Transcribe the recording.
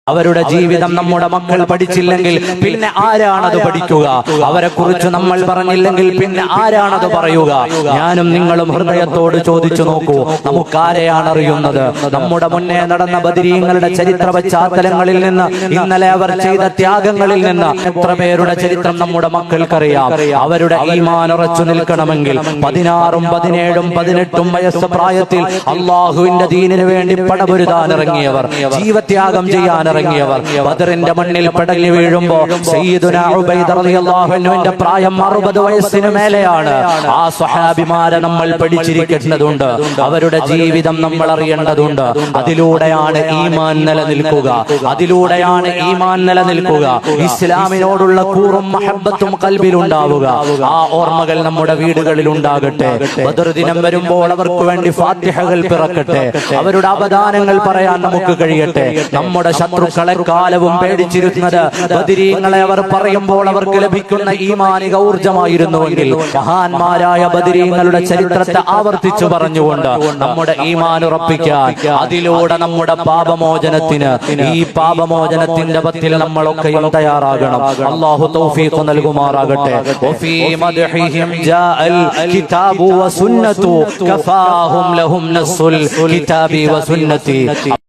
അവരുടെ ജീവിതം നമ്മുടെ മക്കൾ പഠിച്ചില്ലെങ്കിൽ പിന്നെ ആരാണത് പഠിക്കുക? അവരെ കുറിച്ച് നമ്മൾ പറഞ്ഞില്ലെങ്കിൽ പിന്നെ ആരാണത് പറയുക? ഞാനും നിങ്ങളും ഹൃദയത്തോട് ചോദിച്ചു നോക്കൂ, നമുക്കാരെയാണ് അറിയുന്നത്? നമ്മുടെ മുന്നേ നടന്ന ബദരീങ്ങളുടെ ചരിത്ര പശ്ചാത്തലങ്ങളിൽ നിന്ന്, ഇന്നലെ അവർ ചെയ്ത ത്യാഗങ്ങളിൽ നിന്ന് എത്ര പേരുടെ ചരിത്രം നമ്മുടെ മക്കൾക്കറിയാം. അവരുടെ ഈമാൻ ഉറച്ചു നിൽക്കണമെങ്കിൽ 16, 17, 18 വയസ്സ് പ്രായത്തിൽ അള്ളാഹുവിന്റെ ദീനിനു വേണ്ടി പടപൊരുതാൻ ഇറങ്ങിയവർ, ജീവത്യാഗം ചെയ്യാൻ ഇറങ്ങിയവർ, ബദറിന്റെ മണ്ണിൽ പടങ്ങി വീഴുമ്പോ സയ്യിദുനാ ഉബൈദ റളിയല്ലാഹു അൻഹുവിന്റെ പ്രായം 60 വയസ്സിന് മേലെയാണ്. ആ സ്വഹാബിമാരെ നമ്മൾ പഠിച്ചിരിക്കേണ്ടതുണ്ട്, അവരുടെ ജീവിതം നമ്മൾ അറിയേണ്ടതുണ്ട്. അതിലൂടെയാണ് ഈമാൻ നിലനിൽക്കുക, അതിലൂടെയാണ് ഈമാൻ നിലനിൽക്കുക. ഇസ്ലാമിനോടുള്ള കൂറും മഹബത്തും ഖൽബിൽ ഉണ്ടാവുക. ആ ഓർമ്മകൾ നമ്മുടെ വീടുകളിൽ ഉണ്ടാകട്ടെ. ബദർ ദിനം വരുമ്പോൾ അവർക്ക് വേണ്ടി ഫാത്തിഹകൾ പിറക്കട്ടെ, അവരുടെ അവദാനങ്ങൾ പറയാൻ നമുക്ക് കഴിയട്ടെ. നമ്മുടെ ശത്രുക്കളെ കാലവും പേടിച്ചിരുന്നത് ബദരീങ്ങളെ അവർ പറയുമ്പോൾ അവർക്ക് ലഭിക്കുന്ന ഈമാനിക ഊർജമായിരുന്നുവെങ്കിൽ മഹാന്മാരായ ബദരീങ്ങളുടെ ചരിത്രത്തെ ആവർത്തിച്ചു പറഞ്ഞുകൊണ്ട് നമ്മുടെ ഈമാൻ ഉറപ്പിക്കാൻ, അതിലൂടെ നമ്മുടെ പാപമോചനത്തിന്, ഈ പാപമോചനത്തിന്റെ പത്തിൽ നമ്മളൊക്കെയും തയ്യാറാകണം. അല്ലാഹു തൗഫീഖ് നൽകുമാറാകട്ടെ. വഫീ മദ്ഹിഹിം ജാഅൽ കിതാബു വസുന്നതു കഫാഹും ലഹും നസ്സുൽ കിതാബി വസുന്നതി.